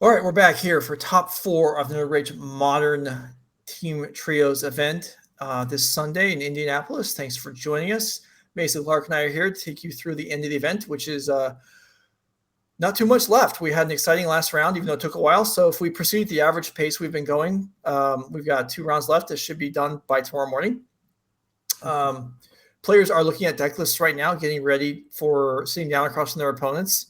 All right, we're back here for top 4 of the NRG Modern Team Trios event this Sunday in Indianapolis. Thanks for joining us. Mason Clark and I are here to take you through the end of the event, which is not too much left. We had an exciting last round, even though it took a while. So if we proceed at the average pace we've been going, we've got 2 rounds left. This should be done by tomorrow morning. Players are looking at deck lists right now, getting ready for sitting down across from their opponents.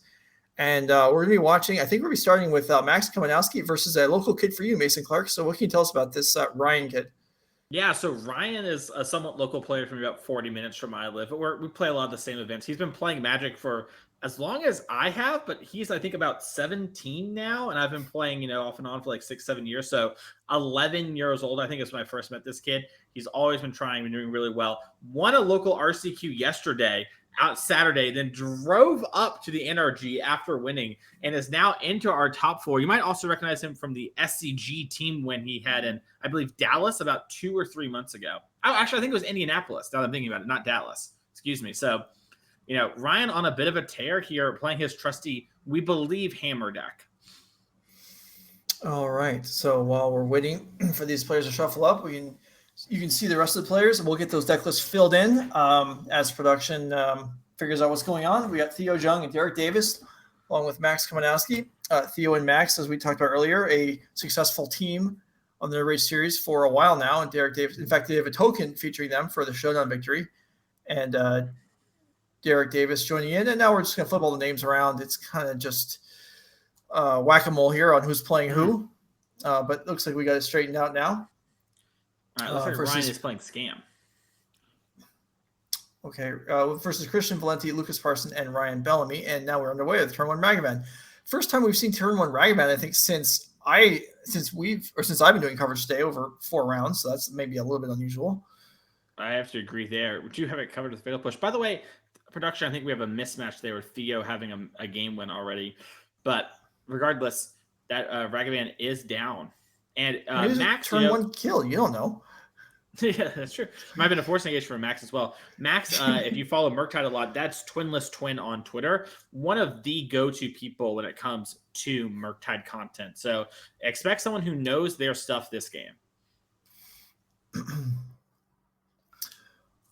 And we're going to be watching, I think we'll be starting with Maxx Kominowski versus a local kid for you, Mason Clark. So what can you tell us about this Ryan kid? Yeah, so Ryan is a somewhat local player from about 40 minutes from where I live, but we play a lot of the same events. He's been playing Magic for as long as I have, but he's, I think, about 17 now, and I've been playing, off and on for like 6-7 years. So 11 years old, I think, is when I first met this kid. He's always been trying and doing really well. Won a local RCQ yesterday, out Saturday, then drove up to the NRG after winning and is now into our top 4. You might also recognize him from the SCG team when he had in, I believe, Dallas about 2 or 3 months ago. Oh, actually, I think it was Indianapolis, now that I'm thinking about it, not Dallas. Excuse me. So, Ryan on a bit of a tear here, playing his trusty, we believe, hammer deck. All right. So while we're waiting for these players to shuffle up, you can see the rest of the players, and we'll get those deck lists filled in as production figures out what's going on. We got Theo, Jung, and Derrick Davis, along with Maxx Kominowski. Theo and Maxx, as we talked about earlier, a successful team on the NRG Series for a while now. And Derrick Davis, in fact, they have a token featuring them for the Showdown victory. And Derrick Davis joining in. And now we're just going to flip all the names around. It's kind of just whack-a-mole here on who's playing who. But it looks like we got it straightened out now. All right, looks like Ryan is playing Scam. Okay, versus Christian, Valenti, Lukas, Parson, and Ryan Bellamy. And now we're underway with Turn 1 Ragavan. First time we've seen Turn 1 Ragavan, I think, since I've been doing coverage today over 4 rounds. So that's maybe a little bit unusual. I have to agree there. Would you have it covered with Fatal Push? By the way, production, I think we have a mismatch there with Theo having a game win already. But regardless, that Ragavan is down. And Maxx, turn 1 kill. You don't know. Yeah, that's true. Might have been a force engage for Maxx as well. Maxx, if you follow Murktide a lot, that's Twinless Twin on Twitter. One of the go-to people when it comes to Murktide content. So expect someone who knows their stuff this game.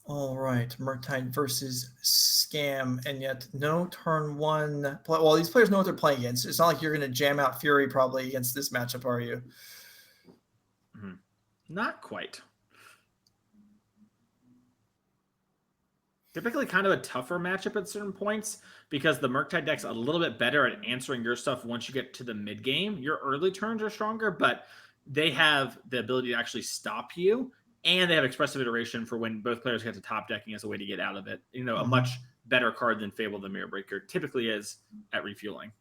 All right, Murktide versus Scam, and yet no turn 1. Well, these players know what they're playing against. It's not like you're going to jam out Fury probably against this matchup, are you? Not quite. Typically kind of a tougher matchup at certain points because the Murktide deck's a little bit better at answering your stuff once you get to the mid game. Your early turns are stronger, but they have the ability to actually stop you, and they have expressive iteration for when both players get to top decking as a way to get out of it. A much better card than Fable the Mirror Breaker typically is at refueling.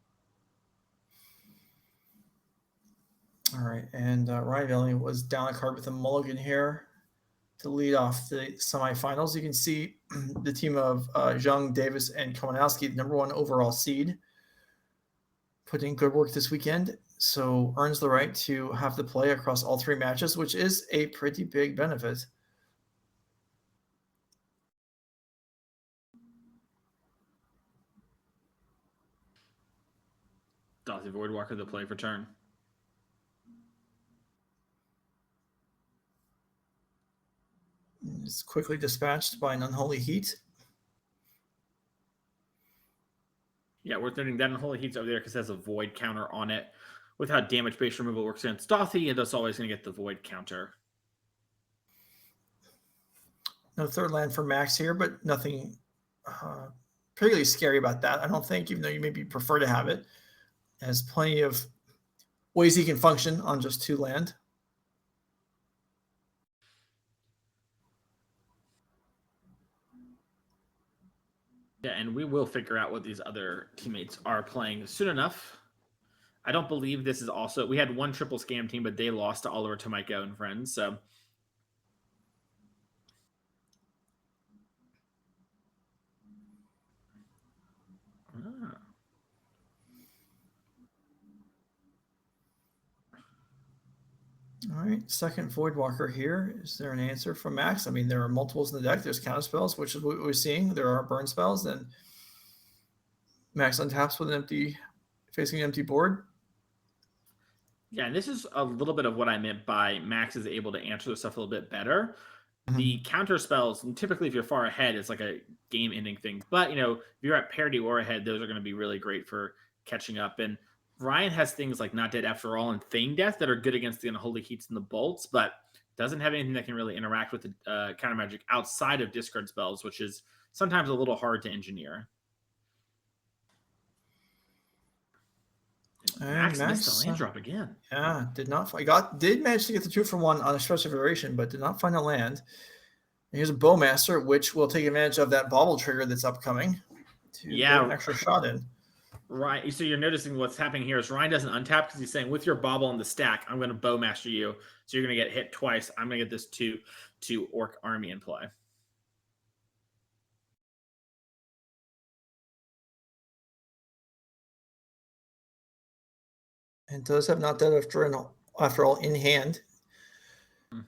All right, and Ryan Bellamy was down a card with a mulligan here to lead off the semifinals. You can see the team of Jung, Davis, and Kominowski, the number 1 overall seed, put in good work this weekend, so earns the right to have to play across all 3 matches, which is a pretty big benefit. Dothy Voidwalker the play for turn. It's quickly dispatched by an Unholy Heat. Yeah, worth noting that Unholy Heat's over there because it has a Void counter on it. With how damage-based removal works against Dothy, and that's always going to get the Void counter. No 3rd land for Maxx here, but nothing particularly scary about that, I don't think, even though you maybe prefer to have it. Has plenty of ways he can function on just 2 land. Yeah, and we will figure out what these other teammates are playing soon enough. I don't believe this is also... We had 1 triple Scam team, but they lost to Oliver, Tomiko, and friends, so... All right, second Voidwalker here. Is there an answer from Maxx? I mean, there are multiples in the deck. There's counter spells, which is what we're seeing. There are burn spells, and Maxx untaps with facing an empty board. Yeah, and this is a little bit of what I meant by Maxx is able to answer the stuff a little bit better. The counter spells, and typically if you're far ahead, it's like a game-ending thing. But if you're at parity or ahead, those are going to be really great for catching up. And Ryan has things like Not Dead After All and Feign Death that are good against the Unholy Heats and the Bolts, but doesn't have anything that can really interact with the counter magic outside of discard spells, which is sometimes a little hard to engineer. Maxx missed the land drop again. Yeah, did manage to get the 2 for 1 on Expressive Iteration, but did not find a land. And here's a Bowmaster, which will take advantage of that bobble trigger that's upcoming to get an extra shot in. Right. So you're noticing what's happening here is Ryan doesn't untap because he's saying, with your bobble in the stack, I'm going to Bowmaster you. So you're going to get hit twice. I'm going to get this 2 Orc army in play. And does have Not Dead After All in hand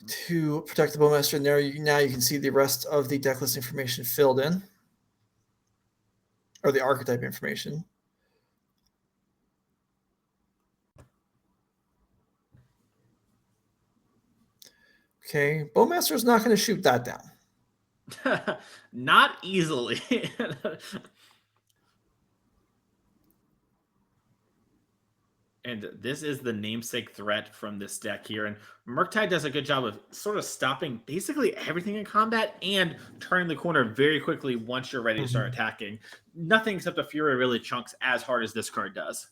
to protect the Bowmaster. And now you can see the rest of the deck list information filled in, or the archetype information. Okay, Bowmaster is not going to shoot that down. Not easily. And this is the namesake threat from this deck here. And Murktide does a good job of sort of stopping basically everything in combat and turning the corner very quickly once you're ready to start attacking. Nothing except a Fury really chunks as hard as this card does.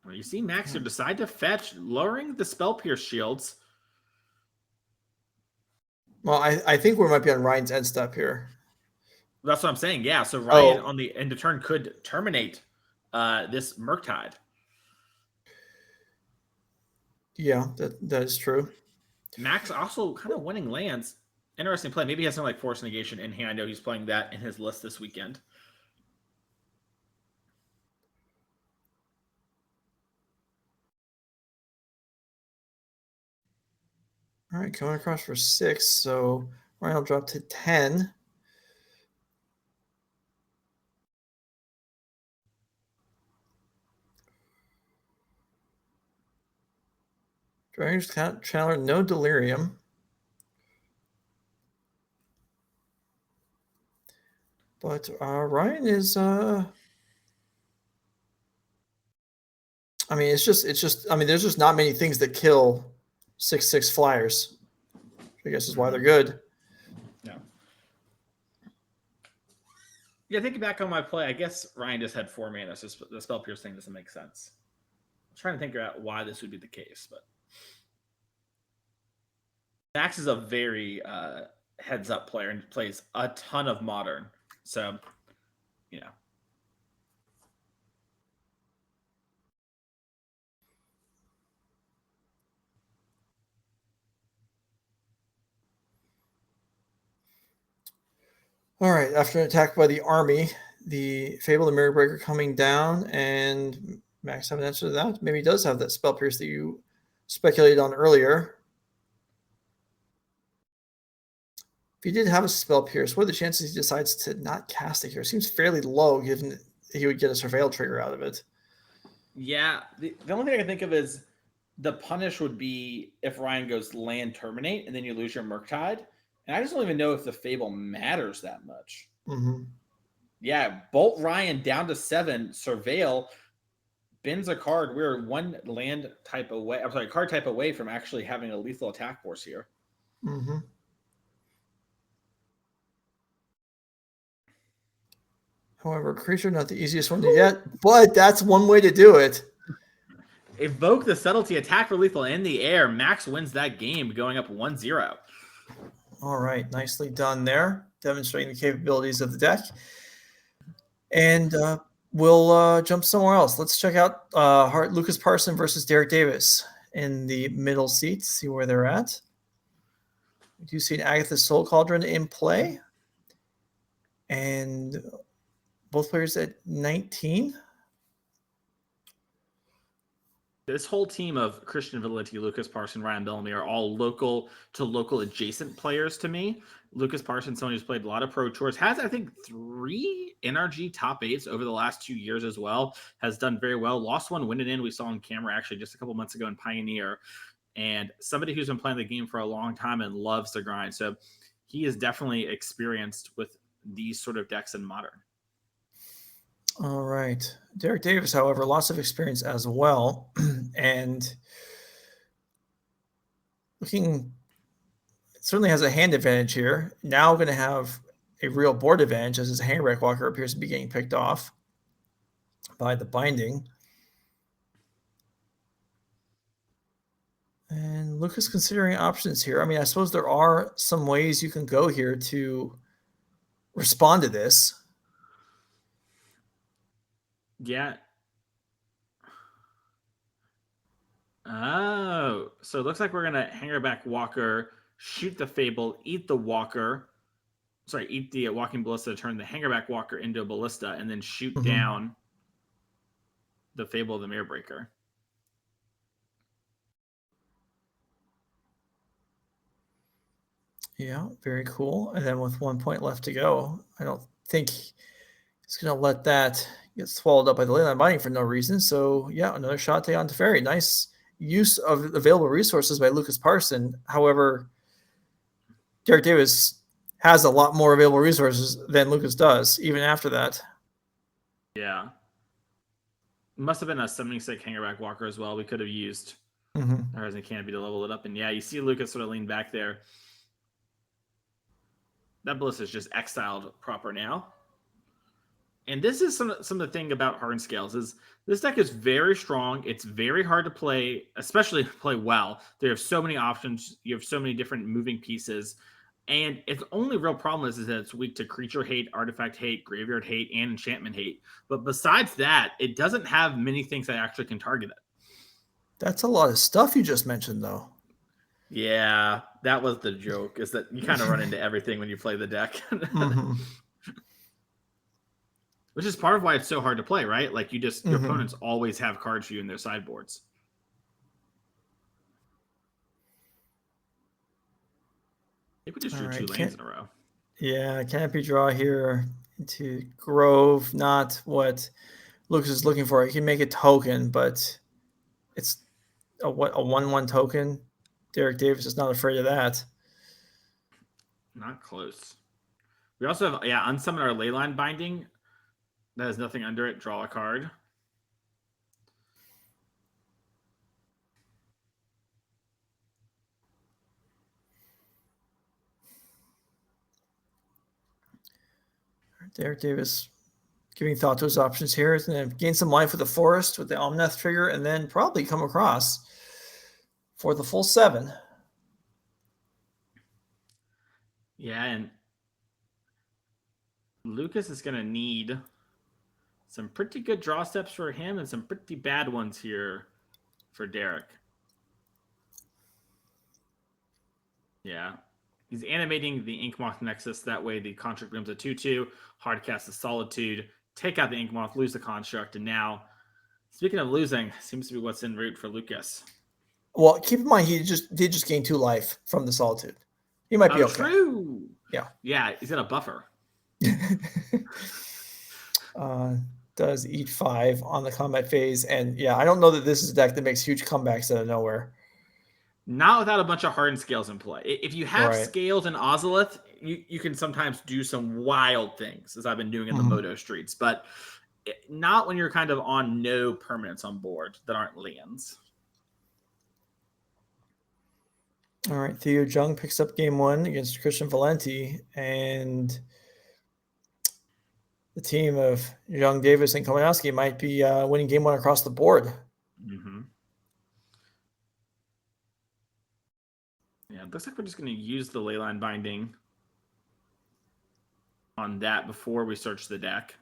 Well, you see Maxx here decide to fetch, lowering the Spell Pierce shields. Well, I think we might be on Ryan's end step here. That's what I'm saying. Yeah. So Ryan on the end of turn could terminate this Murktide. Yeah, that is true. Maxx also kind of winning lands. Interesting play. Maybe he has something like Force Negation in hand. I know he's playing that in his list this weekend. All right, coming across for 6. So Ryan will drop to 10. Dragon's Channeler, no Delirium. But Ryan is I mean, it's just there's just not many things that kill 6/6 flyers. I guess is why they're good. Yeah, thinking back on my play, I guess Ryan just had 4 mana, so the Spell Pierce thing doesn't make sense. I'm trying to think out why this would be the case, but Maxx is a very heads-up player and plays a ton of Modern, so All right, after an attack by the army, the Fable of Mirror Breaker coming down, and Maxx have an answer to that. Maybe he does have that Spell Pierce that you speculated on earlier. If he did have a Spell Pierce, what are the chances he decides to not cast it here? It seems fairly low, given that he would get a Surveil trigger out of it. Yeah, the only thing I can think of is the punish would be if Ryan goes land terminate, and then you lose your Murktide. And I just don't even know if the Fable matters that much. Yeah, bolt Ryan down to 7, Surveil, bins a card. We're 1 land type away. I'm sorry, card type away from actually having a lethal attack force here. However, creature not the easiest one to get, but that's one way to do it. Evoke the Subtlety, attack for lethal in the air. Maxx wins that game, going up 1-0. All right, nicely done there, demonstrating the capabilities of the deck. And we'll jump somewhere else. Let's check out Lukas Parson versus Derrick Davis in the middle seat, see where they're at. We do see an Agatha's Soul Cauldron in play. And both players at 19. This whole team of Christian Valenti, Lukas, Parson, Ryan Bellamy are all local to local adjacent players to me. Lukas Parson, someone who's played a lot of Pro Tours, has, I think, 3 NRG top 8s over the last 2 years as well, has done very well. Lost one, win it in. We saw on camera actually just a couple months ago in Pioneer. And somebody who's been playing the game for a long time and loves the grind. So he is definitely experienced with these sort of decks in Modern. All right. Derrick Davis, however, lots of experience as well. And looking, certainly has a hand advantage here. Now going to have a real board advantage as his Handbrake Walker appears to be getting picked off by the binding. And Lukas considering options here. I mean, I suppose there are some ways you can go here to respond to this. Yeah. Oh, so it looks like we're going to Hangerback Walker, shoot the Fable, eat the Walker. Sorry, eat the Walking Ballista, turn the Hangerback Walker into a Ballista, and then shoot down the Fable of the Mirror Breaker. Yeah, very cool. And then with 1 point left to go, I don't think he's going to let that get swallowed up by the Leyline Binding for no reason. So, yeah, another shot to on Teferi. Nice use of available resources by Lukas Parson. However, Derrick Davis has a lot more available resources than Lukas does, even after that. Yeah. Must have been a 76 Hangerback Walker as well. We could have used Horizon Canopy to level it up. And yeah, you see Lukas sort of lean back there. That Ballista is just exiled proper now. And this is some of the thing about Hardened Scales is this deck is very strong. It's very hard to play, especially play well. There are so many options. You have so many different moving pieces. And its only real problem is that it's weak to creature hate, artifact hate, graveyard hate, and enchantment hate. But besides that, it doesn't have many things that actually can target it. That's a lot of stuff you just mentioned, though. Yeah, that was the joke, is that you kind of run into everything when you play the deck. Which is part of why it's so hard to play, right? Like your opponents always have cards for you in their sideboards. I think we just drew 2 lands in a row. Yeah, canopy draw here into Grove, not what Lukas is looking for. He can make a token, but it's a 1/1 token. Derrick Davis is not afraid of that. Not close. We also have, unsummon our Leyline Binding. That has nothing under it. Draw a card. Derrick Davis giving thought to his options here. He's going to gain some life with the Forest with the Omnath trigger, and then probably come across for the full 7. Yeah, and Lukas is going to need some pretty good draw steps for him and some pretty bad ones here for Derrick. Yeah. He's animating the Inkmoth Nexus. That way the construct becomes a 2/2. Hardcast the Solitude. Take out the Inkmoth, lose the construct. And now, speaking of losing, seems to be what's en route for Lukas. Well, keep in mind, he did just gain 2 life from the Solitude. He might be okay. True. Yeah. Yeah, he's in a buffer. Does eat 5 on the combat phase. And yeah, I don't know that this is a deck that makes huge comebacks out of nowhere. Not without a bunch of Hardened Scales in play. If you have Scales and Ozolith, you can sometimes do some wild things, as I've been doing in the Moto streets, but not when you're kind of on no permanents on board that aren't lands. All right, Theo Jung picks up game 1 against Christian Valenti, and the team of Jung, Davis, and Kominowski might be winning game 1 across the board. Yeah, it looks like we're just going to use the Leyline Binding on that before we search the deck.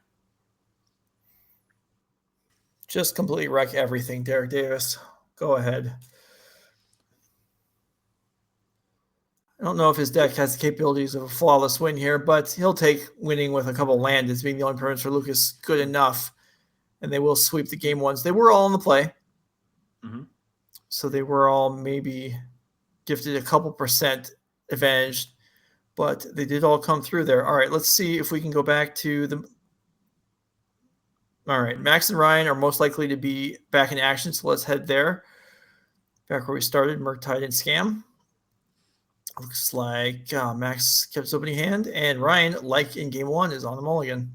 Just completely wreck everything, Derrick Davis. Go ahead. I don't know if his deck has the capabilities of a flawless win here, but he'll take winning with a couple land as being the only permanents for Lukas good enough, and they will sweep the game 1s. They were all in the play. Mm-hmm. So they were all maybe gifted a couple percent advantage, but they did all come through there. All right, let's see if we can go back to the. All right, Maxx and Ryan are most likely to be back in action, so let's head there. Back where we started, Murktide and Scam. Looks like Maxx kept his opening hand, and Ryan, like in game one, is on the mulligan.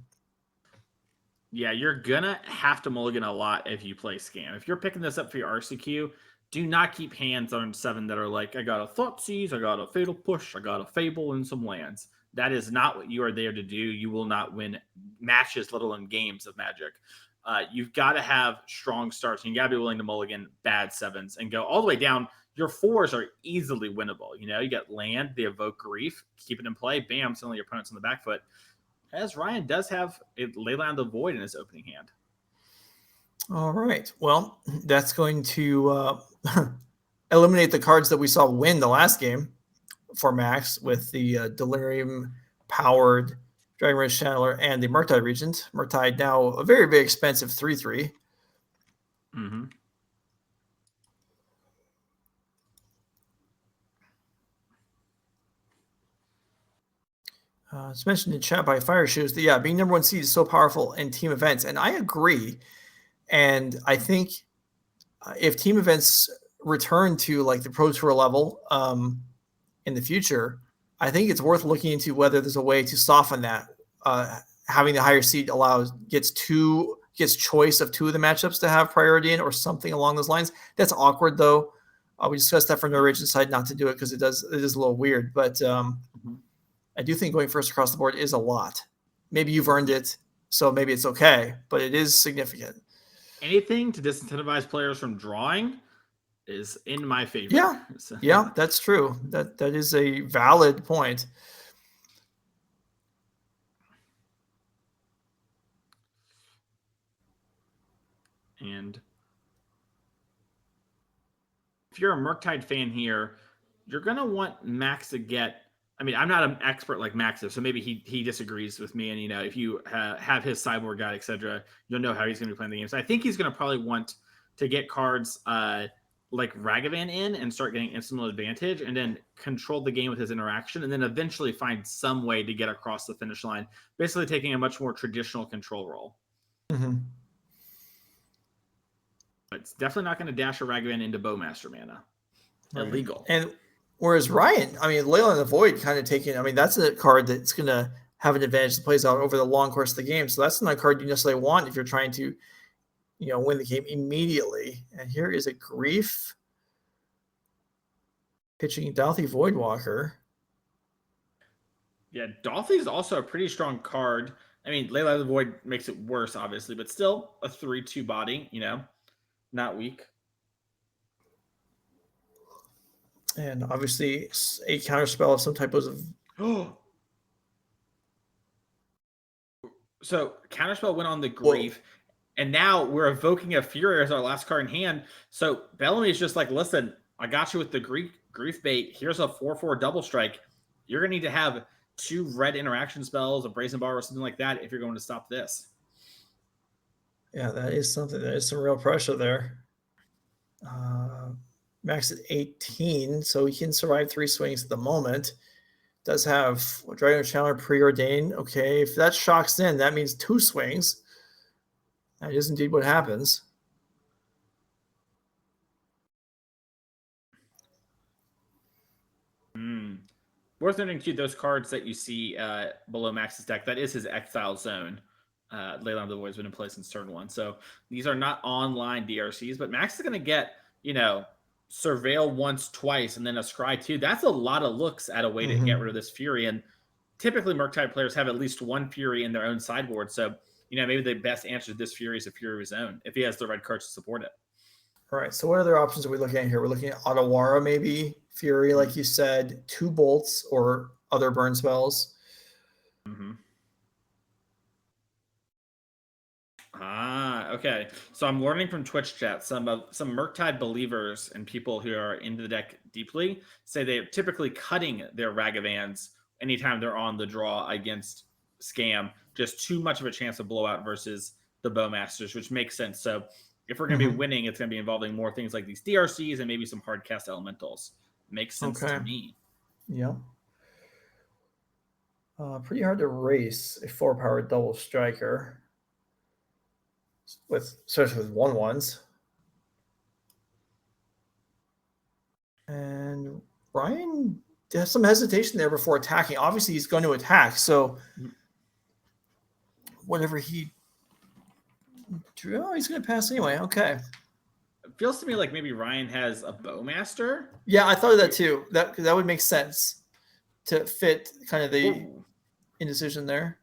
Yeah, you're gonna have to mulligan a lot if you play Scam. If you're picking this up for your RCQ, do not keep hands on 7 that are like, I got a Thoughtseize, I got a Fatal Push, I got a Fable, and some lands. That is not what you are there to do. You will not win matches, let alone games of Magic. You've got to have strong starts, and you got to be willing to mulligan bad 7s and go all the way down. Your 4s are easily winnable. You know, you got land, they evoke grief, keep it in play, bam, suddenly your opponent's on the back foot. As Ryan does have a Leyline the Void in his opening hand. All right. Well, that's going to eliminate the cards that we saw win the last game for Maxx with the Delirium-powered Dragon Race Channeler and the Murktide Regent. Murktide now a very, very expensive 3/3. Mm-hmm. It's mentioned in chat by Fire Shoes that, yeah, being number 1 seed is so powerful in team events. And I agree. And I think if team events return to like the Pro Tour level in the future, I think it's worth looking into whether there's a way to soften that. Having the higher seed gets choice of 2 of the matchups to have priority in, or something along those lines. That's awkward though. We discussed that from the Norwegian side not to do it because it is a little weird. But I do think going first across the board is a lot. Maybe you've earned it, so maybe it's okay, but it is significant. Anything to disincentivize players from drawing is in my favor. Yeah, so. Yeah, that's true. That is a valid point. And if you're a Murktide fan here, you're going to want Maxx to get. I mean, I'm not an expert like Maxx is, so maybe he disagrees with me. And, you know, if you have his sideboard guide, etc., you'll know how he's going to be playing the game. So I think he's going to probably want to get cards like Ragavan in and start getting instant advantage, and then control the game with his interaction, and then eventually find some way to get across the finish line, basically taking a much more traditional control role. Mm-hmm. But it's definitely not going to dash a Ragavan into Bowmaster mana. Right. Illegal. And whereas Ryan, I mean, Leyline the Void kind of taking, I mean, that's a card that's going to have an advantage that plays out over the long course of the game. So that's not a card you necessarily want if you're trying to, you know, win the game immediately. And here is a Grief pitching Dauthi Voidwalker. Yeah, Dauthi is also a pretty strong card. I mean, Leyline the Void makes it worse, obviously, but still a 3/2 body, you know, not weak. And obviously a counterspell of some types of. So counterspell went on the Grief. Whoa. And now we're evoking a Fury as our last card in hand. So Bellamy is just like, listen, I got you with the grief bait. Here's a 4/4 double strike. You're going to need to have 2 red interaction spells, a Brazen Bar, or something like that if you're going to stop this. Yeah, that is something. There is some real pressure there. Maxx at 18, so he can survive 3 swings at the moment. Does have Dragon Challenger preordained. Okay, if that shocks in, that means 2 swings. That is indeed what happens. Worth noting too, those cards that you see below Max's deck, that is his Exile Zone. Leyline of the Void's been in place since turn 1. So these are not online DRCs, but Maxx is going to get, you know, Surveil once, twice, and then a Scry 2. That's a lot of looks at a way to get rid of this Fury. And typically Murktide players have at least 1 Fury in their own sideboard. So, you know, maybe the best answer to this Fury is a Fury of his own, if he has the right cards to support it. All right, so what other options are we looking at here? We're looking at Otawara, maybe, Fury, like you said, 2 bolts or other burn spells. Okay. So I'm learning from Twitch chat. Some Murktide believers and people who are into the deck deeply say they're typically cutting their Ragavans anytime they're on the draw against Scam. Just too much of a chance of blowout versus the Bowmasters, which makes sense. So if we're going to be winning, it's going to be involving more things like these DRCs and maybe some hard cast elementals. Makes sense to me. Yep. Pretty hard to race a 4-power double striker especially with 1/1s. And Ryan has some hesitation there before attacking. Obviously, he's going to attack, so whatever he drew, he's going to pass anyway. Okay. It feels to me like maybe Ryan has a Bowmaster. Yeah, I thought of that too. That would make sense to fit kind of the indecision there.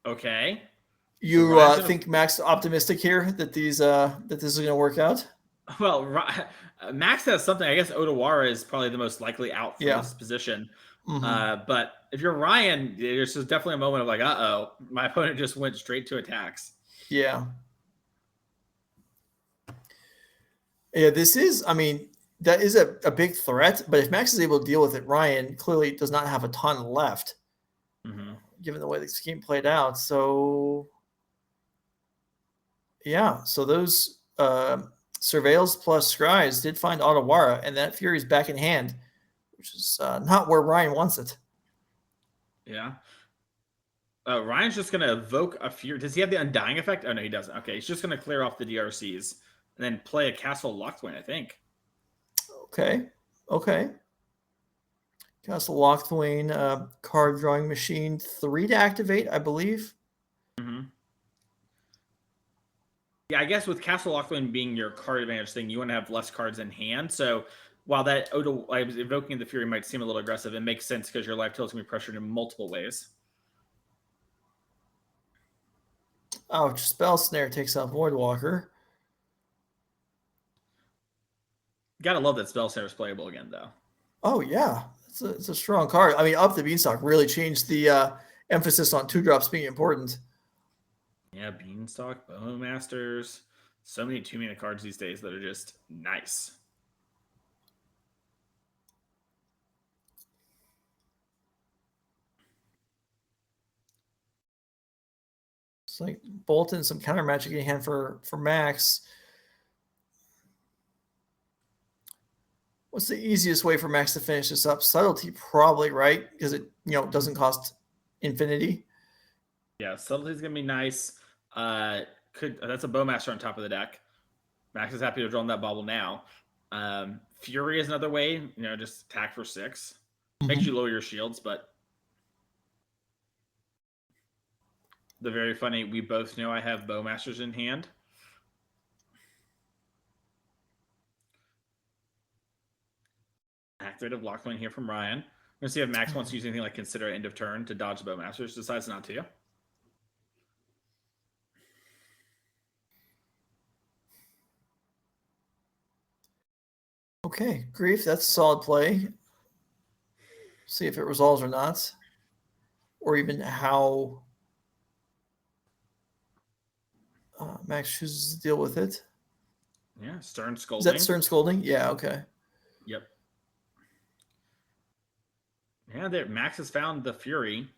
Okay. You think Maxx optimistic here that these that this is going to work out? Well, Maxx has something. I guess Odawara is probably the most likely out for this position. But if you're Ryan, there's just definitely a moment of like, uh-oh, my opponent just went straight to attacks. Yeah. Yeah, this is, I mean, that is a big threat, but if Maxx is able to deal with it, Ryan clearly does not have a ton left, given the way this game played out. So, yeah, so those Surveils plus Scries did find Odawara, and that Fury's back in hand, which is not where Ryan wants it. Yeah. Ryan's just going to evoke a Fury. Does he have the Undying effect? Oh, no, he doesn't. Okay, he's just going to clear off the DRCs and then play a Castle Lockthwain, I think. Okay. Castle Lockthwain, card drawing machine, 3 to activate, I believe. Yeah, I guess with Castle Lockthwain being your card advantage thing, you want to have less cards in hand. So while that evoking the Fury might seem a little aggressive, it makes sense because your life total is going to be pressured in multiple ways. Oh, Spell Snare takes out Voidwalker. Gotta love that Spell Snare is playable again, though. Oh, yeah. It's a strong card. I mean, Up the Beanstalk really changed the emphasis on 2-drops being important. Yeah, Beanstalk, Bowmasters. So many 2-mana cards these days that are just nice. It's like Bolton, some counter magic in hand for Maxx. What's the easiest way for Maxx to finish this up? Subtlety, probably, right? Because it doesn't cost infinity. Yeah, Subtlety's gonna be nice. That's a Bowmaster on top of the deck. Maxx is happy to draw on that bubble now. Fury is another way. Just attack for 6. Makes you lower your shields, but the very funny. We both know I have Bowmasters in hand. Activated Lockthwain here from Ryan. We're going to see if Maxx wants to use anything like Consider End of Turn to dodge the Bowmasters. Decides not to. Okay, Grief, that's a solid play. See if it resolves or not. Or even how Maxx chooses to deal with it. Yeah, Stern Scolding. Is that Stern Scolding? Yeah, okay. Yep. Yeah, Maxx has found the Fury.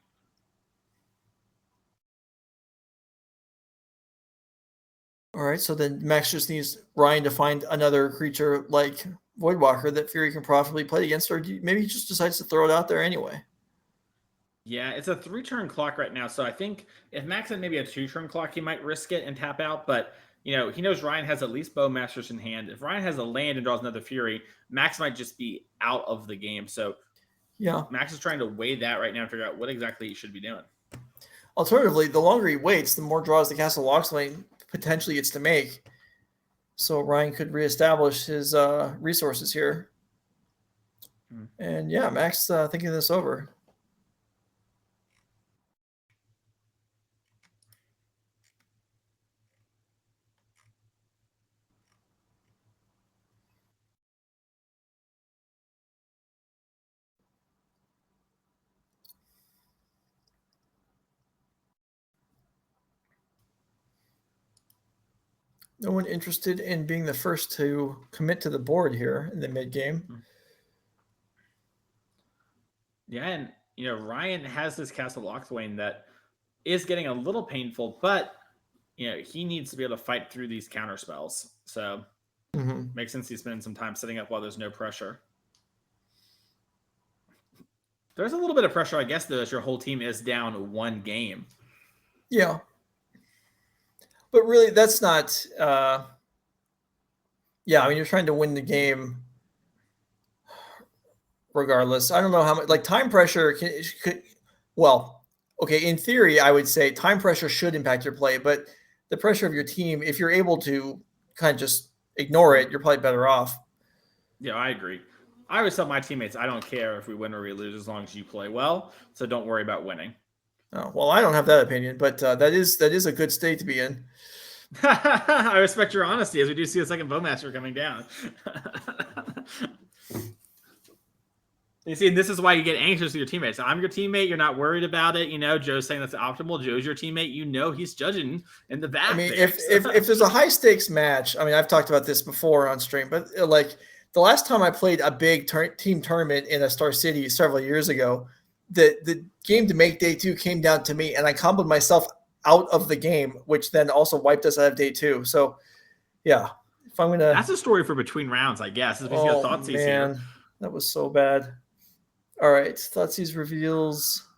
All right, so then Maxx just needs Ryan to find another creature like Voidwalker that Fury can profitably play against, or maybe he just decides to throw it out there anyway. Yeah, it's a 3-turn clock right now, so I think if Maxx had maybe a 2-turn clock, he might risk it and tap out, but he knows Ryan has at least Bowmasters in hand. If Ryan has a land and draws another Fury, Maxx might just be out of the game. So yeah, Maxx is trying to weigh that right now and figure out what exactly he should be doing. Alternatively, the longer he waits, the more draws the Castle Lockthwain potentially gets to make. So Ryan could reestablish his resources here. And yeah, Maxx thinking this over. No one interested in being the first to commit to the board here in the mid game. Yeah, and Ryan has this Castle Lockthwain that is getting a little painful, but he needs to be able to fight through these counter spells. So makes sense he's spending some time setting up while there's no pressure. There's a little bit of pressure, I guess, though, as your whole team is down one game. Yeah. But really, that's not... yeah, I mean, you're trying to win the game regardless. I don't know how much... Like, time pressure could... Well, okay, in theory, I would say time pressure should impact your play, but the pressure of your team, if you're able to kind of just ignore it, you're probably better off. Yeah, I agree. I always tell my teammates, I don't care if we win or we lose as long as you play well, so don't worry about winning. Oh, well, I don't have that opinion, but that is a good state to be in. I respect your honesty as we do see a second Bowmaster coming down. You see, and this is why you get anxious with your teammates. I'm your teammate. You're not worried about it. Joe's saying that's optimal. Joe's your teammate. He's judging in the back. I mean, if there's a high stakes match, I mean, I've talked about this before on stream, but like the last time I played a big team tournament in a Star City several years ago, the game to make day 2 came down to me, and I comboed myself out of the game, which then also wiped us out of day 2. So, yeah, if I'm gonna, that's a story for between rounds, I guess. Oh man, that was so bad. All right, Thoughtseize reveals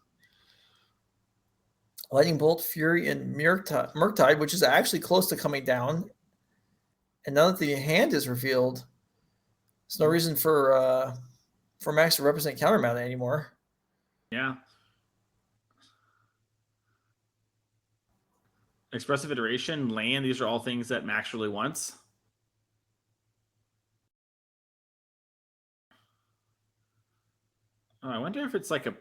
Lightning Bolt, Fury, and Murktide, which is actually close to coming down. And now that the hand is revealed, there's no reason for Maxx to represent Countermount anymore. Yeah. Expressive Iteration, Land, these are all things that Maxx really wants. Oh, I wonder if it's like a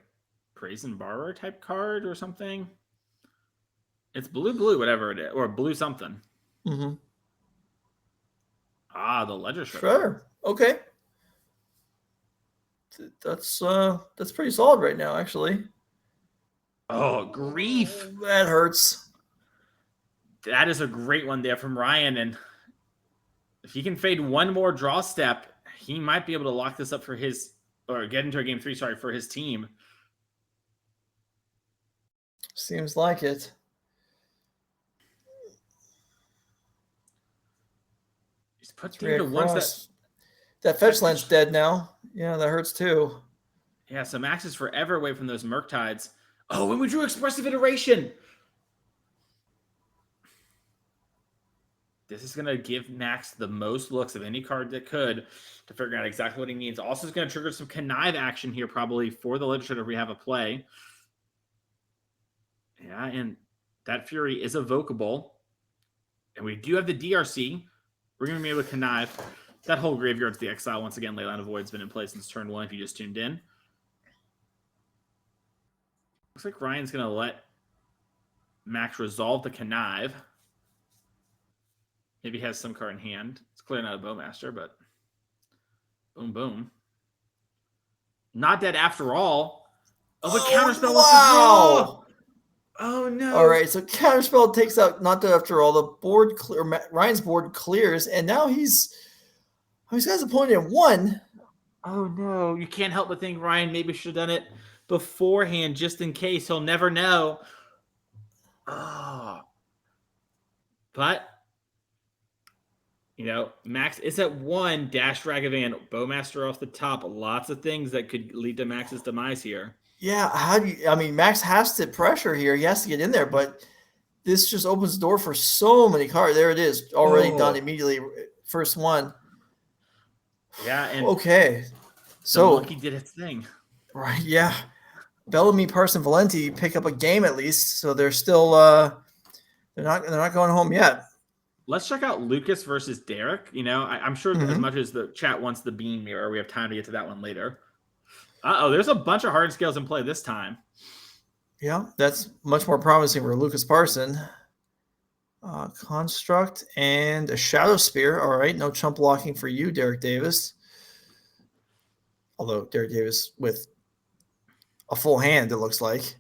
Brazen Borrower type card or something. It's blue, whatever it is, or blue something. Mm-hmm. Ah, the Ledger Shredder. Sure. Okay. That's pretty solid right now, actually. Oh, grief. That hurts. That is a great one there from Ryan. And if he can fade one more draw step, he might be able to lock this up for his, or get into a game 3, for his team. Seems like it. He's put 3 to 1. That fetch land's dead now. Yeah, that hurts too. Yeah, so Maxx is forever away from those Murktides. Oh, and we drew Expressive Iteration. This is going to give Maxx the most looks of any card that could to figure out exactly what he needs. Also, it's going to trigger some connive action here probably for the Literature if we have a play. Yeah, and that Fury is evocable. And we do have the DRC. We're going to be able to connive. That whole graveyard's the exile. Once again, Leyline of Void's been in place since turn 1 if you just tuned in. Looks like Ryan's going to let Maxx resolve the connive. Maybe he has some card in hand. It's clearly not a Bowmaster, but boom, boom. Not dead after all. Oh, but Counterspell. Wow! Oh, no. All right, so Counterspell takes out Not Dead After All. The board Ryan's board clears, and now he's got his opponent at 1. Oh, no. You can't help but think Ryan maybe should have done it beforehand just in case. He'll never know. Oh. But, Maxx is at 1. Dash Ragavan, Bowmaster off the top. Lots of things that could lead to Max's demise here. Yeah, Maxx has to pressure here. He has to get in there, but this just opens the door for so many cards. There it is, already done immediately. First one. Yeah, and okay. So Monkey did its thing. Right, yeah. Bellamy, Parson, Valenti pick up a game at least, so they're still they're not going home yet. Let's check out Lukas versus Derrick. I'm sure as much as the chat wants the beam mirror, we have time to get to that one later. There's a bunch of hard scales in play this time. Yeah, that's much more promising for Lukas Parson. Construct and a Shadow Spear. All right, no chump blocking for you, Derek Davis. Although Derek Davis with a full hand, it looks like.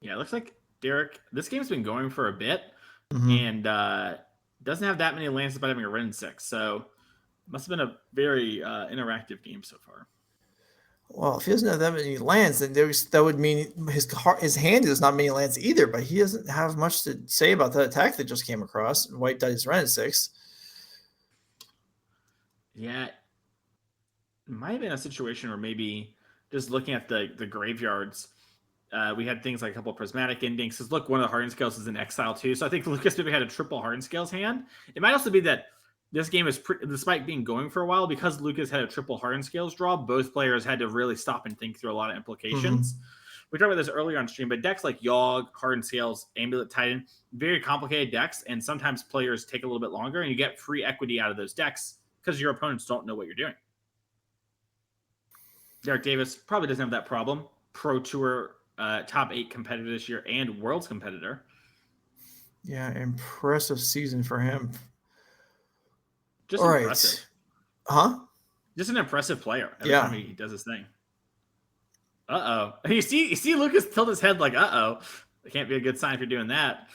Yeah, it looks like Derrick. This game's been going for a bit, and doesn't have that many lands despite having a Ren 6. So must have been a very interactive game so far. Well, if he doesn't have that many lands, then that would mean his hand does not many lands either. But he doesn't have much to say about that attack that just came across. White dice Ren 6. Yeah, it might have been a situation where maybe just looking at the graveyards, we had things like a couple of prismatic endings. Because look, one of the Hardened Scales is in exile too. So I think Lukas maybe had a triple Hardened Scales hand. It might also be that this game is, despite being going for a while, because Lukas had a triple Hardened Scales draw, both players had to really stop and think through a lot of implications. Mm-hmm. We talked about this earlier on stream, but decks like Yawg, Hardened Scales, Amulet Titan, very complicated decks, and sometimes players take a little bit longer, and you get free equity out of those decks because your opponents don't know what you're doing. Derrick Davis probably doesn't have that problem. Pro Tour top 8 competitor this year and Worlds competitor. Yeah, impressive season for him. Just all impressive. Right. Huh? Just an impressive player every time he does his thing. You see Lukas tilt his head like, it can't be a good sign if you're doing that.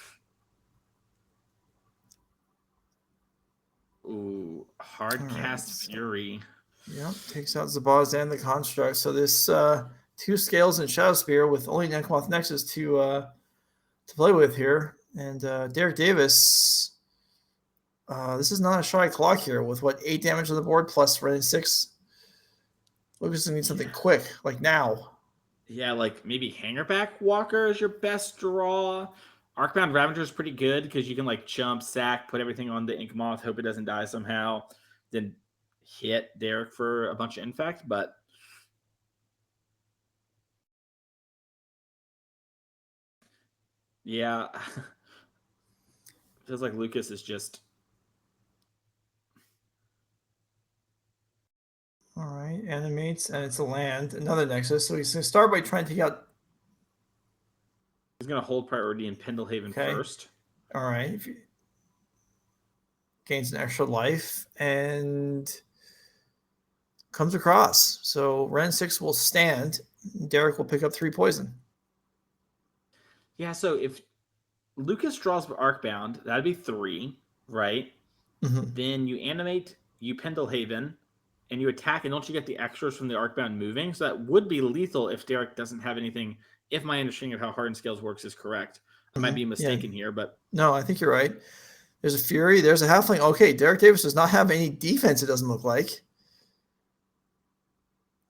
Ooh, Hardcast Fury. Yep, takes out Zabaz and the Construct. So this 2 Scales and Shadow Spear with only yawgmoth Nexus to play with here. And Derrick Davis, this is not a shy clock here with 8 damage on the board plus Ren 6. Lukas needs something quick, like now. Yeah, like maybe Hangerback Walker is your best draw. Arcbound Ravager is pretty good because you can like jump, sack, put everything on the Yawgmoth, hope it doesn't die somehow, then hit Derrick for a bunch of infect. But yeah, feels like Lukas is just. All right, animates, and it's a land, another Nexus. So he's going to start by trying to take out. He's going to hold priority in Pendlehaven first. All right. If you... Gains an extra life and comes across. So Ren 6 will stand. Derrick will pick up 3 poison. Yeah, so if Lukas draws Arcbound, that'd be 3, right? Mm-hmm. Then you animate, you Pendlehaven, and you attack, and don't you get the extras from the Arcbound moving? So that would be lethal if Derrick doesn't have anything, if my understanding of how Hardened Scales works is correct. I might be mistaken here, but... No, I think you're right. There's a Fury, there's a Halfling. Okay, Derrick Davis does not have any defense, it doesn't look like.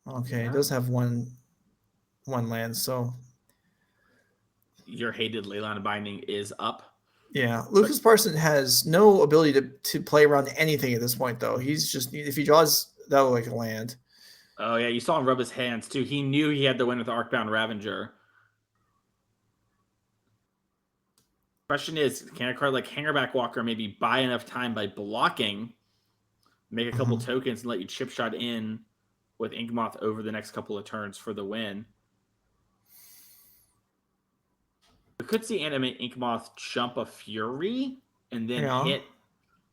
Okay, It does have one land, so... Your hated Leyline Binding is up. Yeah, Lukas Parson has no ability to play around anything at this point, though. He's just... If he draws... That would like a land. Oh, yeah. You saw him rub his hands, too. He knew he had to win with Arcbound Ravager. Question is, can a card like Hangerback Walker maybe buy enough time by blocking, make a couple tokens, and let you chip shot in with Yawgmoth over the next couple of turns for the win? We could see animate Yawgmoth jump a Fury and then hit...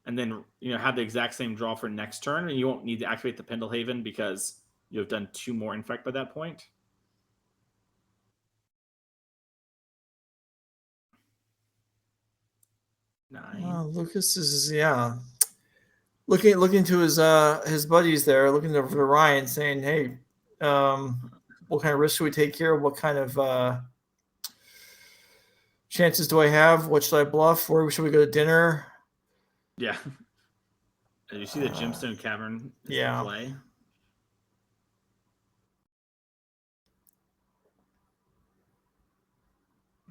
And then, have the exact same draw for next turn, and you won't need to activate the Pendlehaven because you have done 2 more infect by that point. Lukas is looking to his buddies there, looking over to Ryan, saying, "Hey, what kind of risk should we take here? What kind of chances do I have? What should I bluff? Where should we go to dinner?" Yeah. You see the Gemstone Cavern in play?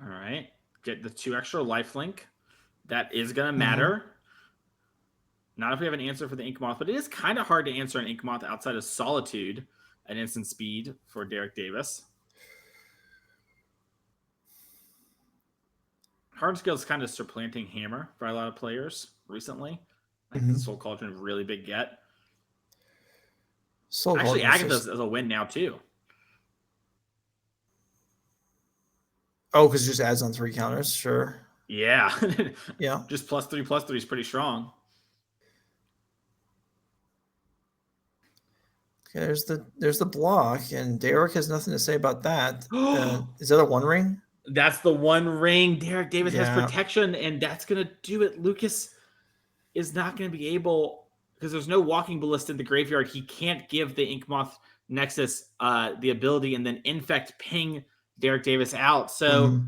All right. Get the 2 extra lifelink. That is going to matter. Not if we have an answer for the Yawgmoth, but it is kind of hard to answer an Yawgmoth outside of Solitude at instant speed for Derrick Davis. Hardened Scales is kind of supplanting Hammer for a lot of players recently. I think the Soul Cauldron is a really big get. Actually, Agatha's is a win now, too. Oh, because it just adds on 3 counters? Sure. Yeah. Yeah. Just +3/+3 is pretty strong. Okay, there's the block, and Derrick has nothing to say about that. Is that a 1 ring? That's the 1 ring. Derrick Davis has protection, and that's going to do it. Lukas is not going to be able, because there's no Walking Ballista in the graveyard. He can't give the Yawgmoth Nexus the ability and then infect ping Derrick Davis out. So,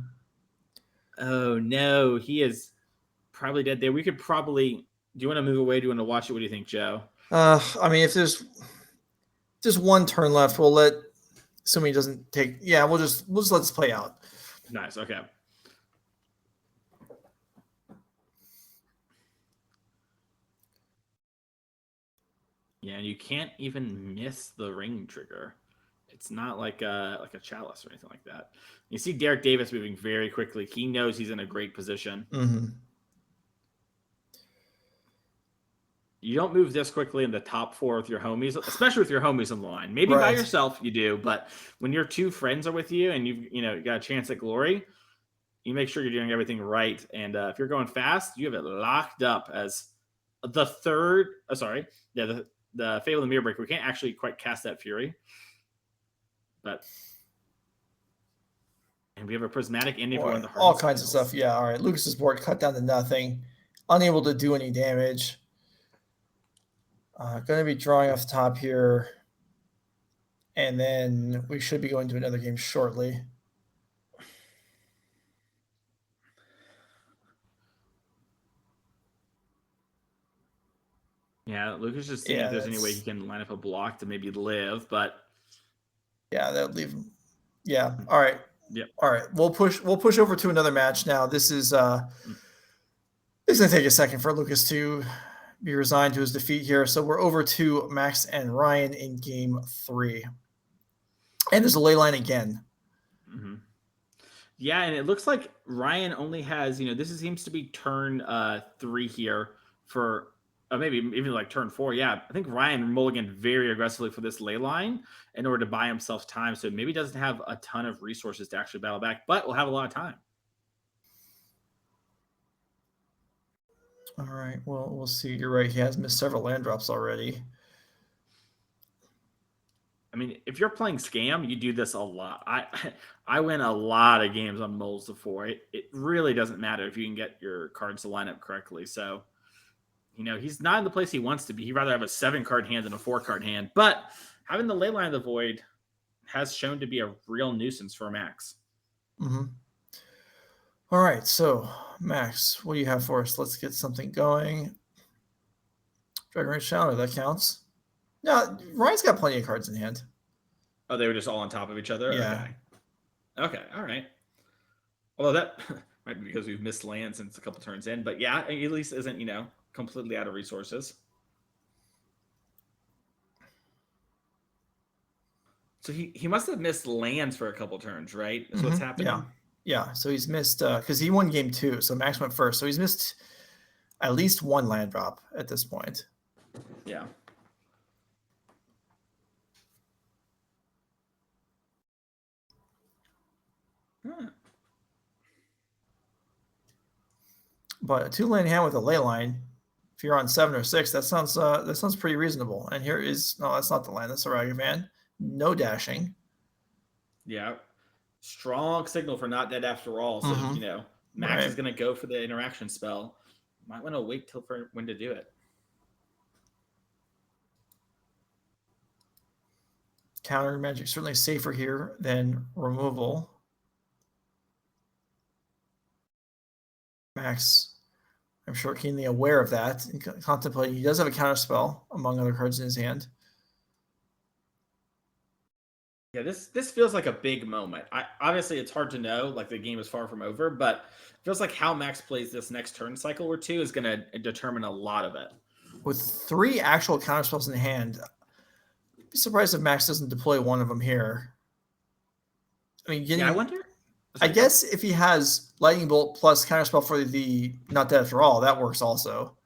oh no, he is probably dead there. We could probably. Do you want to move away? Do you want to watch it? What do you think, Joe? I mean, if there's just one turn left, we'll let. Assuming he doesn't take. Yeah, we'll just let this play out. Nice. Okay. Yeah, and you can't even miss the ring trigger. It's not like a chalice or anything like that. You see Derrick Davis moving very quickly. He knows he's in a great position. Mm-hmm. You don't move this quickly in the top 4 with your homies, especially with your homies on the line. Maybe by Right. yourself you do, but when your 2 friends are with you and you've got a chance at glory, you make sure you're doing everything right. And if you're going fast, you have it locked up as the third. The Fable of the Mirror Breaker. We can't actually quite cast that Fury, and we have a prismatic ending for one of the all kinds of stuff. Yeah. All right. Lucas's board cut down to nothing, unable to do any damage. Going to be drawing off the top here, and then we should be going to another game shortly. Yeah, Lucas just seeing if there's any way he can line up a block to maybe live, but yeah, that would leave him. Yeah. All right. Yep. All right. We'll push over to another match now. This is it's gonna take a second for Lucas to be resigned to his defeat here. So we're over to Maxx and Ryan in game 3. And there's a ley line again. Mm-hmm. Yeah, and it looks like Ryan only has, this seems to be turn 3 here for maybe even like turn 4. Yeah, I think Ryan mulliganed very aggressively for this ley line in order to buy himself time. So maybe doesn't have a ton of resources to actually battle back, but we'll have a lot of time. All right. Well, we'll see. You're right. He has missed several land drops already. I mean, if you're playing Scam, you do this a lot. I win a lot of games on Moles before. It really doesn't matter if you can get your cards to line up correctly. So, he's not in the place he wants to be. He'd rather have a 7-card hand than a 4-card hand. But having the Leyline of the Void has shown to be a real nuisance for Maxx. Mm-hmm. All right. So, Maxx, what do you have for us? Let's get something going. Dragon Rage Challenger, that counts. No, Ryan's got plenty of cards in hand. Oh, they were just all on top of each other? Yeah. Okay. All right. Although that might be because we've missed land since a couple turns in. But yeah, at least isn't, completely out of resources. So he must have missed lands for a couple turns, right? That's what's happening. Yeah. So he's missed because he won game 2. So Maxx went first. So he's missed at least 1 land drop at this point. Yeah. But a 2-land hand with a ley line, if you're on 7 or 6, that sounds pretty reasonable. And here is that's not the land. That's a Ragavan. No dashing. Yeah. Strong signal for not dead after all. So Maxx is going to go for the interaction spell. Might want to wait till for when to do it. Counter magic certainly safer here than removal. Maxx, I'm sure, keenly aware of that and contemplating. He does have a counter spell among other cards in his hand. Yeah, this feels like a big moment. Obviously it's hard to know, like the game is far from over, but it feels like how Maxx plays this next turn cycle or 2 is going to determine a lot of it. With 3 actual counter spells in hand, I'd be surprised if Maxx doesn't deploy one of them here. I mean, I wonder. I guess if he has Lightning Bolt plus counterspell for the Not Dead After All, that works also.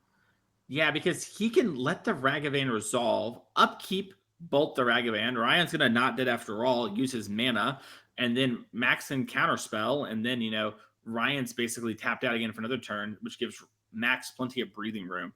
Yeah, because he can let the Ragavan resolve, upkeep, bolt the Ragavan. Ryan's going to Not Dead After All, use his mana, and then Maxx and counterspell, and then, Ryan's basically tapped out again for another turn, which gives Maxx plenty of breathing room.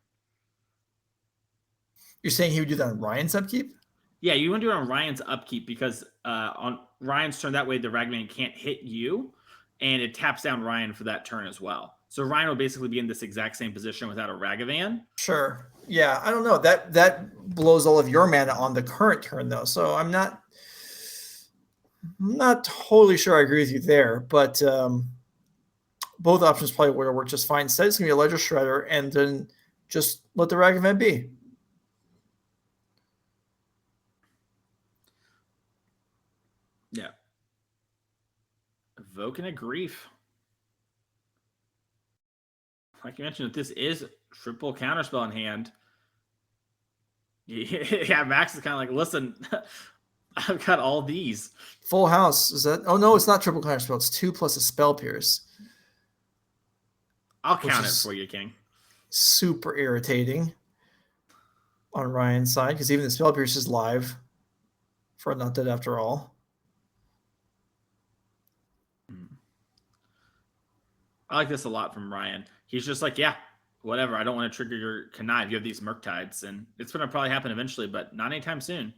You're saying he would do that on Ryan's upkeep? Yeah, you want to do it on Ryan's upkeep because on Ryan's turn, that way the Ragavan can't hit you, and it taps down Ryan for that turn as well. So Ryan will basically be in this exact same position without a Ragavan. Sure. Yeah, I don't know. That blows all of your mana on the current turn, though. So I'm not totally sure I agree with you there, but both options probably would work just fine. Instead, it's going to be a Ledger Shredder, and then just let the Ragavan be. Yeah. Evoking a Grief. Like you mentioned, if this is triple counterspell in hand, yeah, Maxx is kind of like, listen, I've got all these. Full house. Is that? Oh, no, it's not triple counterspell. It's 2 plus a Spell Pierce. I'll count it for you, King. Super irritating on Ryan's side, because even the Spell Pierce is live for Not Dead After All. I like this a lot from Ryan. He's just like, yeah, whatever. I don't want to trigger your Connive. You have these Murktides, and it's going to probably happen eventually, but not anytime soon.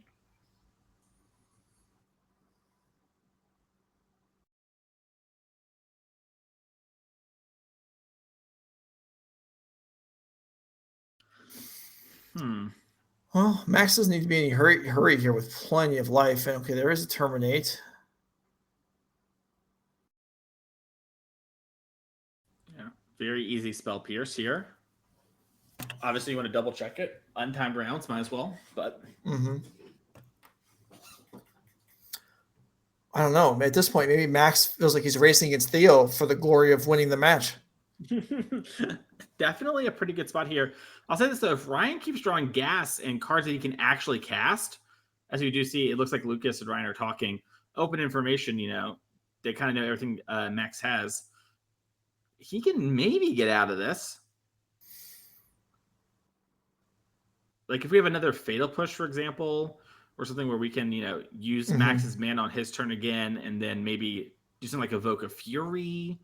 Well, Maxx doesn't need to be any hurry here with plenty of life. And okay, there is a Terminate. Yeah, very easy Spell Pierce here. Obviously, you want to double check it. Untimed rounds, might as well. But I don't know. At this point, maybe Maxx feels like he's racing against Theo for the glory of winning the match. Definitely a pretty good spot here. I'll say this though, if Ryan keeps drawing gas and cards that he can actually cast, as you do see, it looks like Lukas and Ryan are talking open information, they kind of know everything Maxx has. He can maybe get out of this. Like if we have another Fatal Push, for example, or something where we can, use Max's mana on his turn again, and then maybe do something like Evoke a Fury.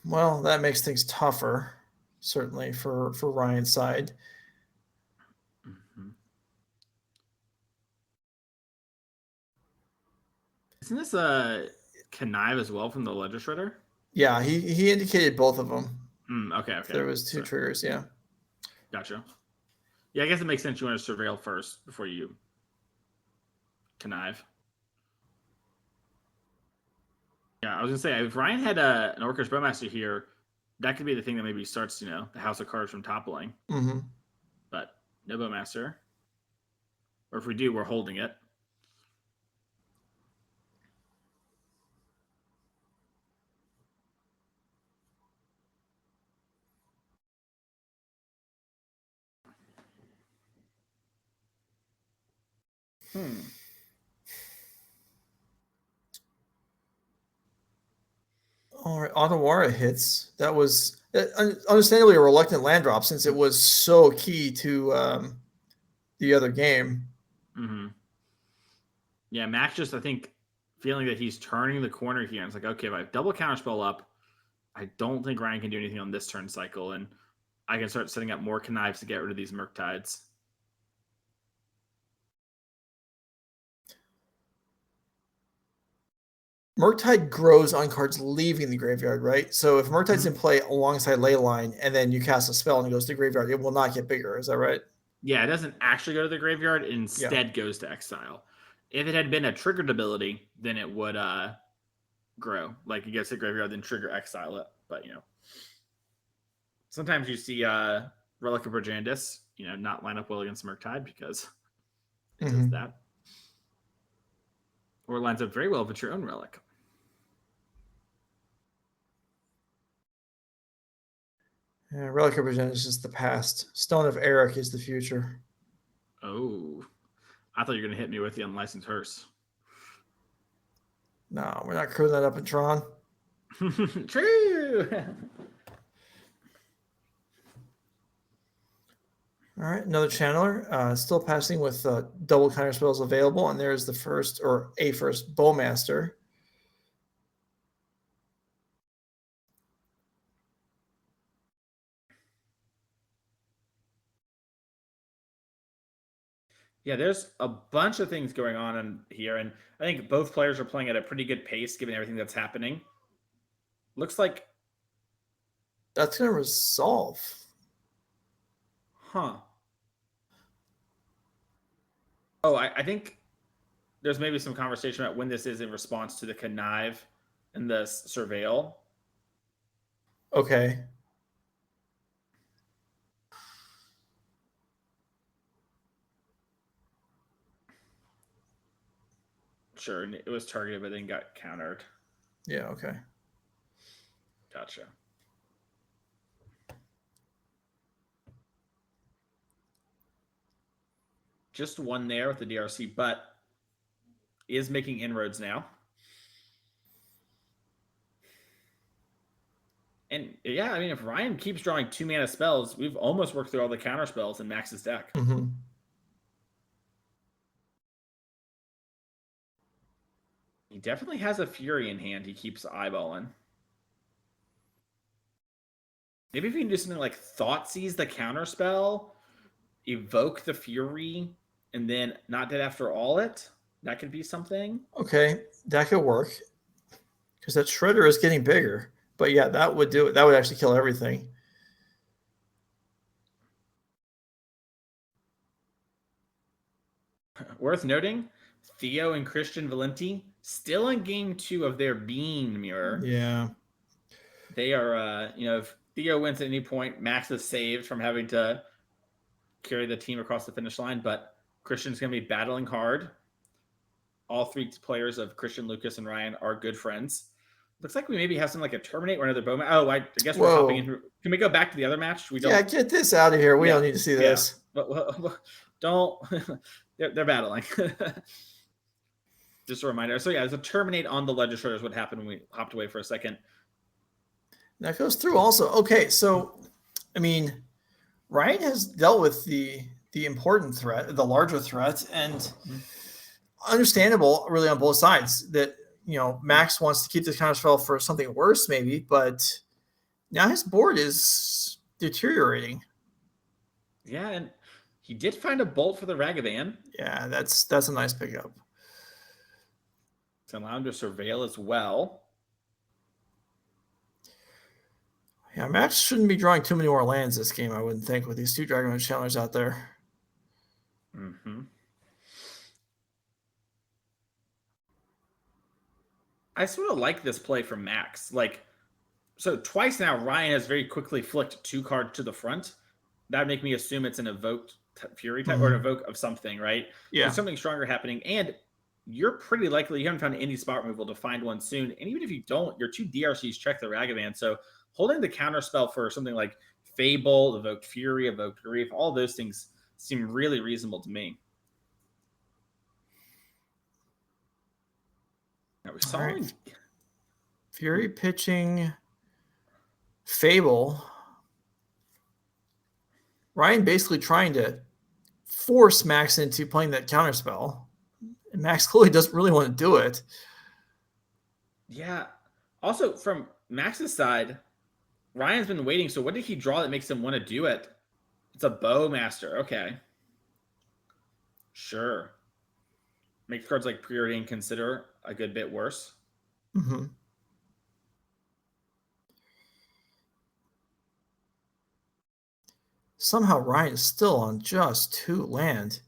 Well, that makes things tougher, certainly for Ryan's side. Isn't this a Connive as well from the Ledger Shredder? Yeah, he indicated both of them. Okay. There was two triggers, yeah. Gotcha. Yeah, I guess it makes sense you want to surveil first before you connive. Yeah, I was gonna say if Ryan had an Orcish Bowmaster here, that could be the thing that maybe starts, the House of Cards from toppling. But no Bowmaster. Or if we do, we're holding it. All right, Otawara hits. That was understandably a reluctant land drop since it was so key to the other game. Yeah, Maxx just, I think, feeling that he's turning the corner here. And it's like, okay, if I have double counterspell up, I don't think Ryan can do anything on this turn cycle, and I can start setting up more connives to get rid of these Murktides. Murktide grows on cards leaving the graveyard, right? So if Murktide's in play alongside Leyline and then you cast a spell and it goes to the graveyard, it will not get bigger. Is that right? Yeah, it doesn't actually go to the graveyard. It instead goes to exile. If it had been a triggered ability, then it would grow. Like it gets to the graveyard, then trigger exile it. But, sometimes you see Relic of Brigandus, not line up well against Murktide because it does that. Or it lines up very well with your own Relic. Yeah, Relic of Brigandus is just the past. Stone of Eric is the future. Oh, I thought you were going to hit me with the Unlicensed Hearse. No, we're not crewing that up in Tron. True. All right, another channeler. Still passing with double counter spells available, and there's the first Bowmaster. Yeah, there's a bunch of things going on in here, and I think both players are playing at a pretty good pace given everything that's happening. Looks like, That's going to resolve. huh. Oh, I think there's maybe some conversation about when this is in response to the connive and the surveil. Okay. Sure, and it was targeted, but then got countered. Yeah, okay. Gotcha. Just one there with the DRC, but is making inroads now. And yeah, I mean, if Ryan keeps drawing 2-mana spells, we've almost worked through all the counter spells in Max's deck. Mm-hmm. He definitely has a Fury in hand he keeps eyeballing. Maybe if you can do something like Thoughtseize the counter spell, evoke the Fury, and then not dead after all it, that could be something. Okay, that could work. Because that Shredder is getting bigger. But yeah, that would do it. That would actually kill everything. Worth noting, Theo and Christian Valenti still in game 2 of their Bean Mirror. Yeah. They are, if Theo wins at any point, Maxx is saved from having to carry the team across the finish line, but Christian's going to be battling hard. All 3 players of Christian, Lukas, and Ryan are good friends. Looks like we maybe have something like a Terminate or another Bowman. Oh, I guess we're hopping in. Can we go back to the other match? We don't. Yeah, get this out of here. We don't need to see this. But don't. They're battling. Just a reminder. So yeah, there's a Terminate on the Legislator is what happened when we hopped away for a second. That goes through also. Okay, so I mean, Ryan has dealt with the important threat, the larger threat, and understandable really on both sides that Maxx wants to keep this counterspell for something worse maybe, but now his board is deteriorating. Yeah, and he did find a bolt for the Ragavan. Yeah, that's a nice pickup. To allow him to surveil as well. Yeah, Maxx shouldn't be drawing too many more lands this game, I wouldn't think, with these 2 Dragonlance challengers out there. Mm-hmm. I sort of like this play from Maxx. So twice now, Ryan has very quickly flicked 2 cards to the front. That would make me assume it's an evoked Fury type or an evoke of something, right? Yeah. There's something stronger happening. And you're pretty likely, you haven't found any spot removal to find one soon. And even if you don't, your 2 DRCs check the Ragavan. So holding the counter spell for something like Fable, Evoked Fury, Evoked Grief, all those things seem really reasonable to me. Now we saw Fury pitching Fable. Ryan basically trying to force Maxx into playing that counterspell. And Maxx clearly doesn't really want to do it. Yeah. Also, from Max's side, Ryan's been waiting. So what did he draw that makes him want to do it? It's a Bowmaster. Okay. Sure. Makes cards like Preordain Consider a good bit worse. Mm-hmm. Somehow Ryan is still on just 2 land.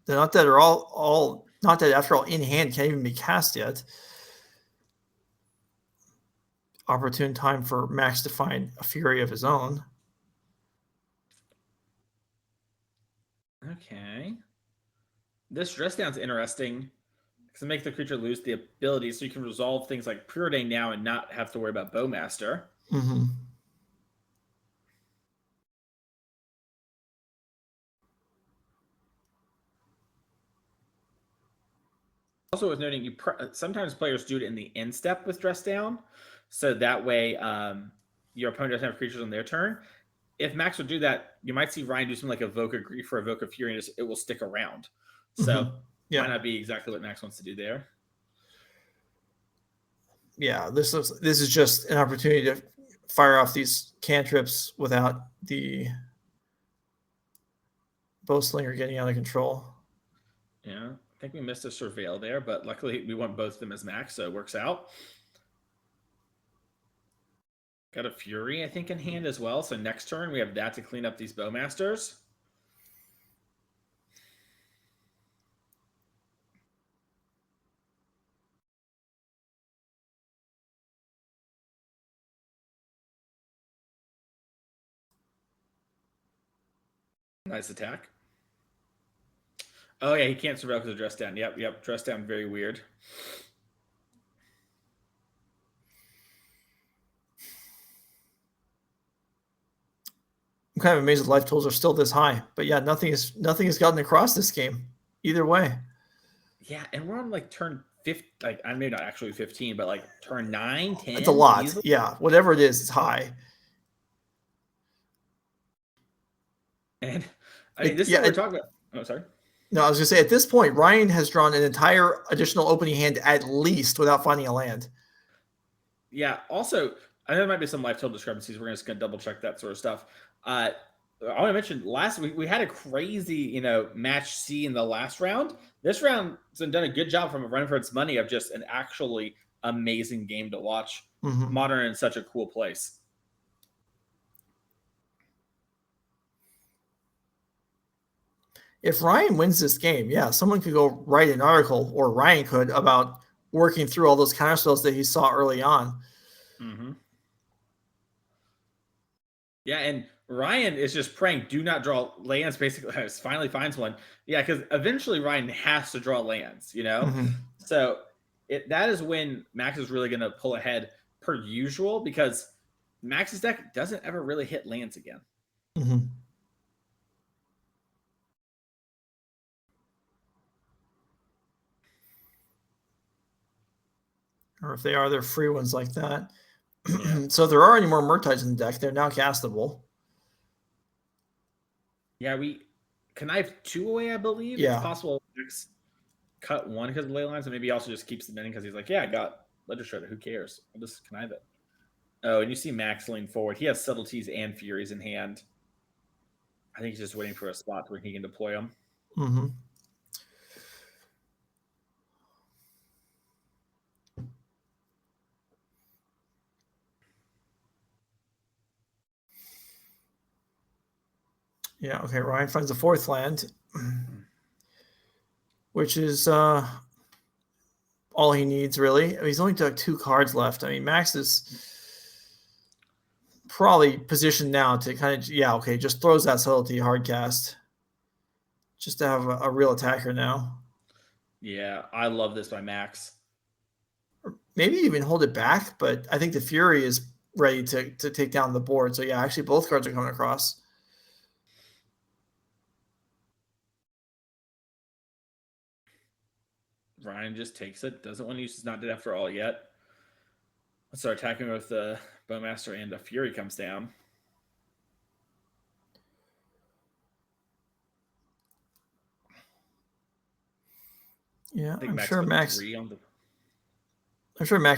They're not that are all not that after all in hand can't even be cast yet. Opportune time for Maxx to find a Fury of his own. Okay. This dress down's interesting because it makes the creature lose the ability, so you can resolve things like Preordain now and not have to worry about Bowmaster. Mm-hmm. Also worth noting, sometimes players do it in the end step with dress down, so that way your opponent doesn't have creatures on their turn. If Maxx would do that, you might see Ryan do something like Evoke a Grief or Evoke a Fury, and it will stick around. So might not be exactly what Maxx wants to do there. Yeah, this is just an opportunity to fire off these cantrips without the Bowslinger getting out of control. Yeah, I think we missed a Surveil there, but luckily we want both of them as Maxx, so it works out. got a Fury, I think, in hand as well. So next turn, we have that to clean up these Bowmasters. Nice attack. Oh, yeah, he can't survive because of dress down. Yep. Dress down, very weird. I'm kind of amazed that life totals are still this high. But yeah, nothing has gotten across this game either way. Yeah, and we're on like turn 50, like I maybe not actually 15, but like turn 9, 10. It's a lot. Easily. Yeah, whatever it is, it's high. And I mean, this is what we're talking about. Oh, sorry. No, I was going to say, at this point, Ryan has drawn an entire additional opening hand at least without finding a land. Yeah. Also, I know there might be some life total discrepancies. We're just going to double check that sort of stuff. I want to mention last week we had a crazy, match C in the last round. This round has done a good job from a run for its money of just an actually amazing game to watch. Mm-hmm. Modern in such a cool place. If Ryan wins this game, yeah, someone could go write an article, or Ryan could, about working through all those counter spells that he saw early on. Mm-hmm. Yeah, and Ryan is just praying, do not draw lands, basically. Finally finds one. Yeah, because eventually Ryan has to draw lands, Mm-hmm. So that is when Maxx is really going to pull ahead per usual, because Max's deck doesn't ever really hit lands again. Mm-hmm. Or if they are, they're free ones like that. Yeah. So if there are any more Murktides in the deck, they're now castable. Yeah, we connive 2 away, I believe. Yeah. It's possible Max cut 1 because of ley lines, and maybe he also just keeps them in because he's like, yeah, I got Legislator. Who cares? I'll just connive it. Oh, and you see Maxx lean forward. He has Subtleties and Furies in hand. I think he's just waiting for a spot where he can deploy them. Mm-hmm. Yeah, okay. Ryan finds a 4th land, which is all he needs, really. I mean, he's only got 2 cards left. I mean, Maxx is probably positioned now to kind of, just throws that Subtlety hard cast just to have a real attacker now. Yeah, I love this by Maxx. Or maybe even hold it back, but I think the Fury is ready to take down the board. So, yeah, actually both cards are coming across. Ryan just takes it. Doesn't want to use his not dead after all yet. Let's start attacking with the Bowmaster, and a Fury comes down. Yeah, I'm sure Maxx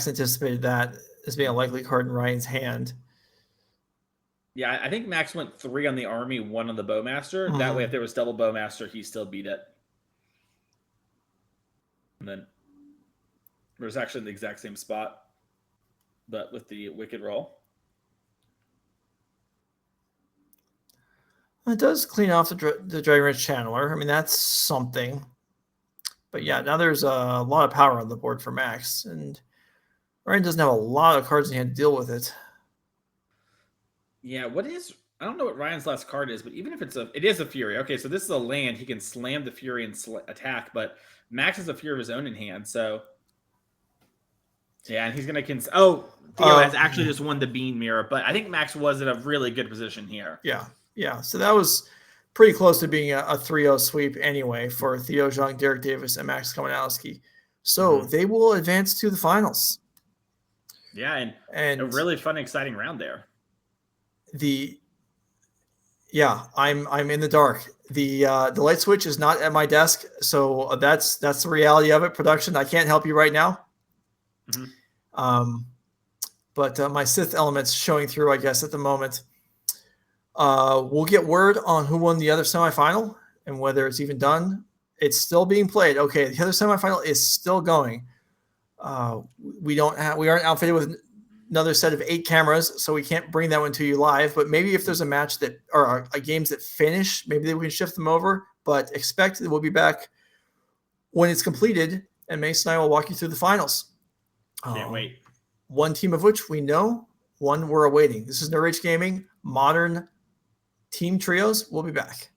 anticipated that as being a likely card in Ryan's hand. Yeah, I think Maxx went 3 on the army, 1 on the Bowmaster. Mm-hmm. That way, if there was double Bowmaster, he still beat it. And then it was actually in the exact same spot, but with the Wicked roll. It does clean off the Dragon Rage Channeler. I mean, that's something. But yeah, now there's a lot of power on the board for Maxx, and Ryan doesn't have a lot of cards in hand to deal with it. Yeah, I don't know what Ryan's last card is, but even if it is a Fury. Okay, so this is a land. He can slam the Fury and attack, but Maxx has a Fury of his own in hand, so yeah, and he's gonna Theo has actually just won the Bean Mirror, but I think Maxx was in a really good position here. Yeah. So that was pretty close to being a 3-0 sweep anyway for Theo, Jung, Derrick Davis, and Maxx Kominowski. So they will advance to the finals. Yeah, and a really fun, exciting round there. I'm in the dark. The light switch is not at my desk, so that's the reality of it. Production, I can't help you right now. Mm-hmm. But my Sith element's showing through, I guess, at the moment. We'll get word on who won the other semifinal and whether it's even done. It's still being played. Okay, the other semifinal is still going. We aren't outfitted with another set of 8 cameras, so we can't bring that one to you live. But maybe if there's a match that or a games that finish, maybe we can shift them over. But expect that we'll be back when it's completed, and Mason and I will walk you through the finals. Can't wait. One team of which we know, one we're awaiting. This is NRG Gaming Modern Team Trios. We'll be back.